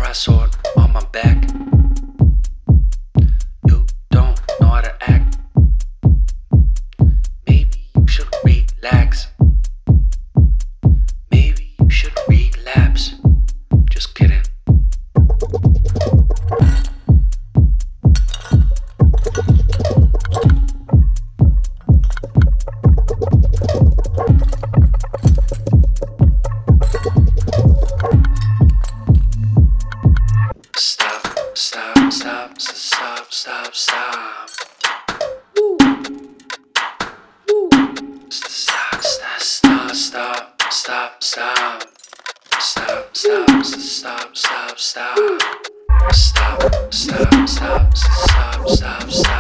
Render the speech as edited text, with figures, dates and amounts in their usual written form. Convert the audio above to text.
brass sword on my back. You don't know how to act. Maybe you should relax. Maybe you should relapse. Just kidding. Stop, stop, stop, stop, stop, stop. Woo. Woo. Stop, stop, stop, stop, stop, stop. Stop, stop, stop, stop, stop. Stop, stop, stop, stop, stop, stop.